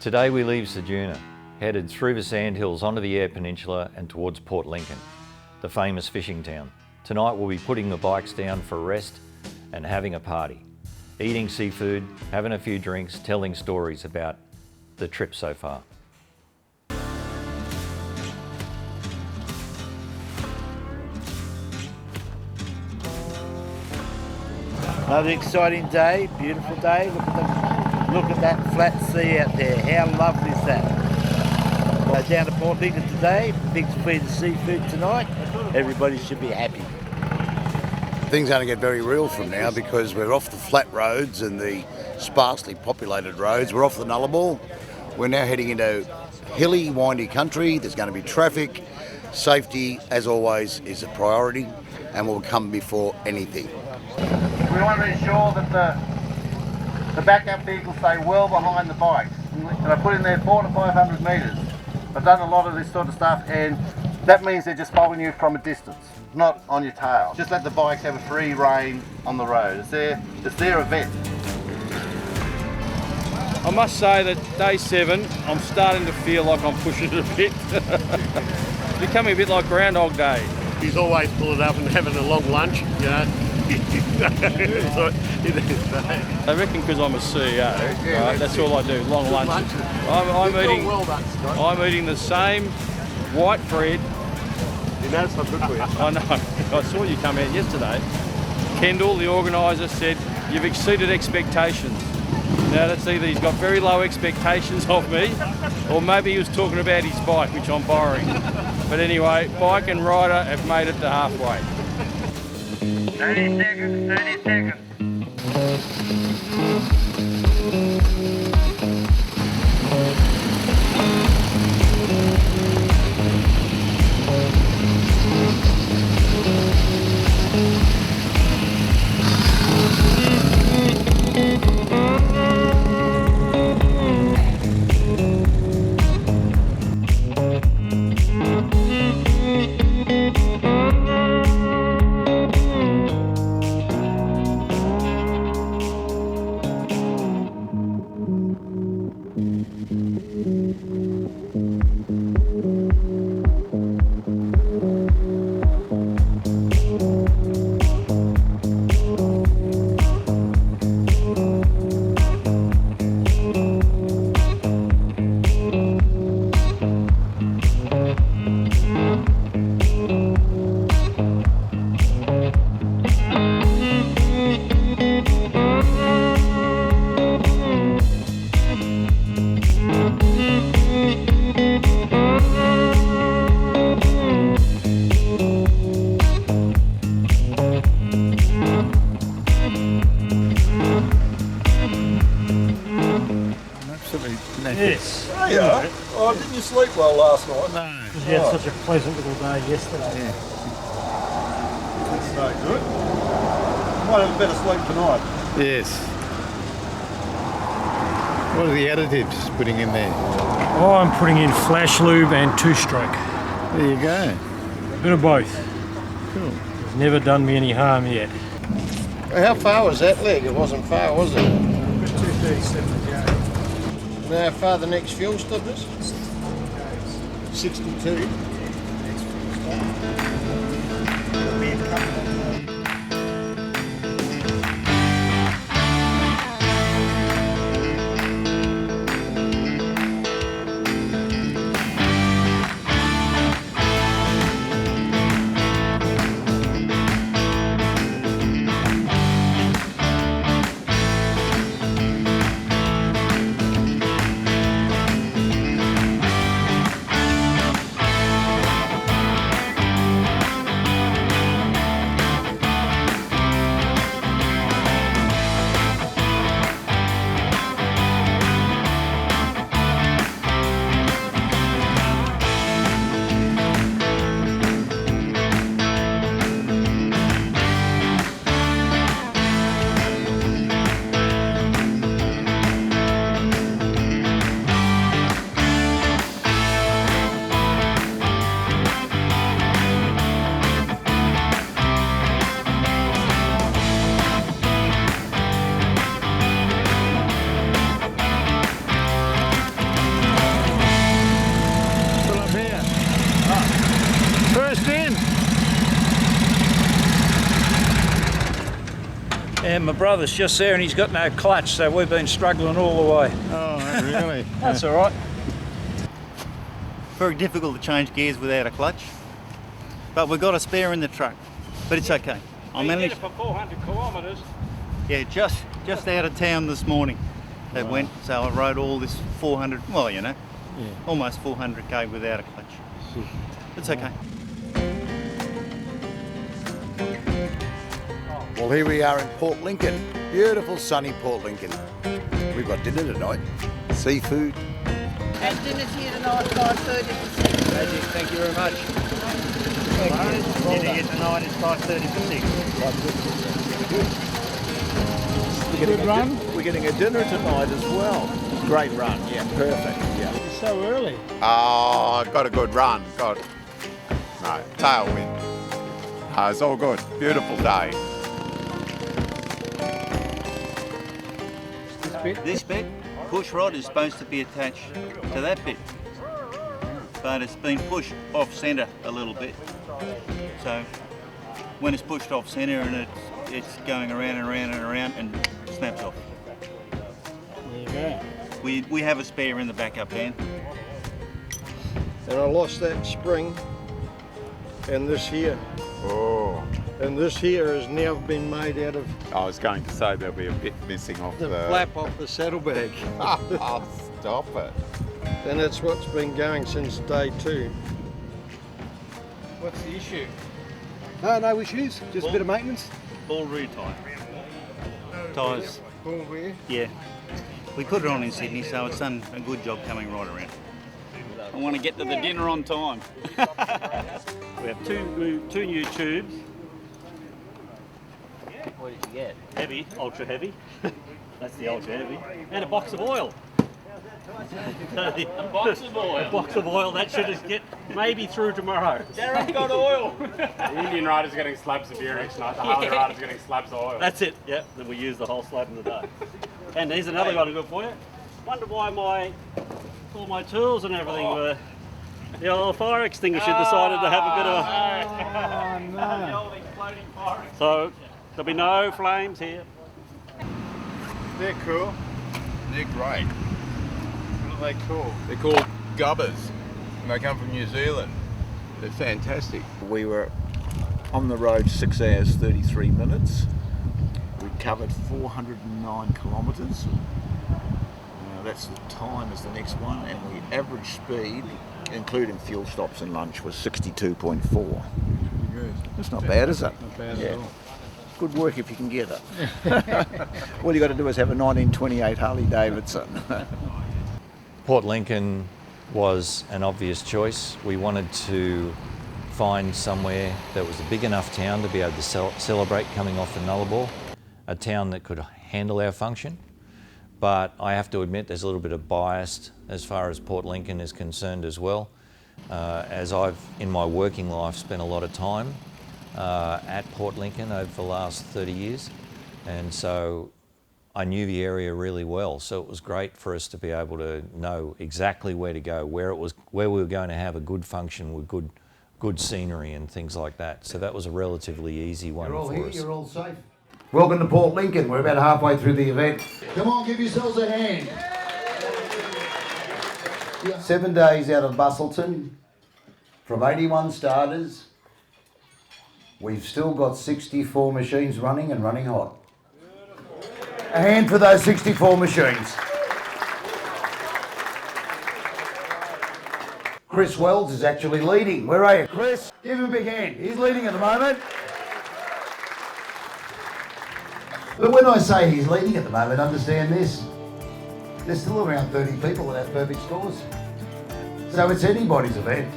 Today we leave Ceduna, headed through the sandhills onto the Eyre Peninsula and towards Port Lincoln, the famous fishing town. Tonight we'll be putting the bikes down for rest and having a party. Eating seafood, having a few drinks, telling stories about the trip so far. Another exciting day, beautiful day. Look at that flat sea out there. How lovely is that? Down to Port Lincoln today, big feed of seafood tonight. Everybody should be happy. Things are going to get very real from now because we're off the flat roads and the sparsely populated roads. We're off the Nullarbor. We're now heading into hilly, windy country. There's going to be traffic. Safety, as always, is a priority and will come before anything. We want to ensure that the backup vehicles stay well behind the bikes. And I put in there 400 to 500 metres. I've done a lot of this sort of stuff, and that means they're just following you from a distance, not on your tail. Just let the bikes have a free rein on the road. It's their event. I must say that day 7, I'm starting to feel like I'm pushing it a bit. It's becoming a bit like Groundhog Day. He's always pulling up and having a long lunch, you know. I reckon because I'm a CEO, right, that's all I do, long lunches. I'm eating the same white bread. You know it's not good for you. I know. I saw you come out yesterday. Kendall, the organiser, said, you've exceeded expectations. Now that's either he's got very low expectations of me, or maybe he was talking about his bike, which I'm borrowing. But anyway, bike and rider have made it to halfway. 30 seconds, 30 seconds. Yes. Oh, yeah. Oh, didn't you sleep well last night? No. Because you had such a pleasant little day yesterday. Yeah. That's so good. Might have a better sleep tonight. Yes. What are the additives putting in there? Oh, I'm putting in flash lube and 2-stroke. There you go. A bit of both. Cool. It's never done me any harm yet. How far was that leg? It wasn't far, was it? 237 to go. How far the next fuel stop is? 62. And my brother's just there and he's got no clutch, so we've been struggling all the way. Oh, really? That's all right. Very difficult to change gears without a clutch, but we've got a spare in the truck, but it's okay. I managed for 400 kilometres. Yeah, just out of town this morning. That went, so I rode all this 400, well, you know, almost 400k without a clutch. It's okay. Well, here we are in Port Lincoln. Beautiful sunny Port Lincoln. We've got dinner tonight. Seafood. And dinner's here tonight, 5:30 to 6. Magic, thank you very much. Dinner here tonight is 5:30 to 6. Good run? We're getting a dinner tonight as well. Great run, yeah, perfect, yeah. It's so early. Oh, got a good run. Got tailwind. It's all good. Beautiful day. This bit, push rod is supposed to be attached to that bit, but it's been pushed off centre a little bit. So when it's pushed off centre and it's going around and around and around and snaps off. There you go. We have a spare in the backup van. And I lost that spring and this here. Oh, And this here has now been made out of I was going to say there'll be a bit missing off the flap off the saddlebag. Oh, stop it. And that's what's been going since day 2. What's the issue? No issues, just a bit of maintenance. Ball rear tyre. Tyres, All wear. yeah. We put it on in Sydney, so it's done a good job coming right around. I want to get to the dinner on time. We have two new tubes. What did you get? Heavy, ultra heavy. That's the ultra heavy. And a box of oil. A box of oil? A box of oil, that should just get maybe through tomorrow. Darren's got oil! The Indian rider's getting slabs of beer each night, the Harley rider's getting slabs of oil. That's it, yeah. Then we use the whole slab in the day. And here's another one good for you. Wonder why all my tools and everything were... The old fire extinguisher decided to have a bit of a... So there'll be no flames here. They're cool. They're great. What are they called? They're called gubbers, and they come from New Zealand. They're fantastic. We were on the road 6 hours 33 minutes. We covered 409 kilometres. That's the time as the next one, and the average speed, including fuel stops and lunch, was 62.4. That's not bad, is it? Not bad at all. Good work if you can get it. All you got to do is have a 1928 Harley Davidson. Port Lincoln was an obvious choice. We wanted to find somewhere that was a big enough town to be able to celebrate coming off the Nullarbor, a town that could handle our function. But I have to admit there's a little bit of bias as far as Port Lincoln is concerned as well, as I've, in my working life, spent a lot of time at Port Lincoln over the last 30 years, and so I knew the area really well. So it was great for us to be able to know exactly where to go, where we were going to have a good function with good scenery and things like that. So that was a relatively easy one You're all for here, us. you're all safe. Welcome to Port Lincoln. We're about halfway through the event. Come on, give yourselves a hand. 7 days out of Bustleton, from 81 starters, we've still got 64 machines running and running hot. A hand for those 64 machines. Chris Wells is actually leading. Where are you, Chris? Give him a big hand. He's leading at the moment. But when I say he's leading at the moment, understand this. There's still around 30 people that have perfect scores. So it's anybody's event.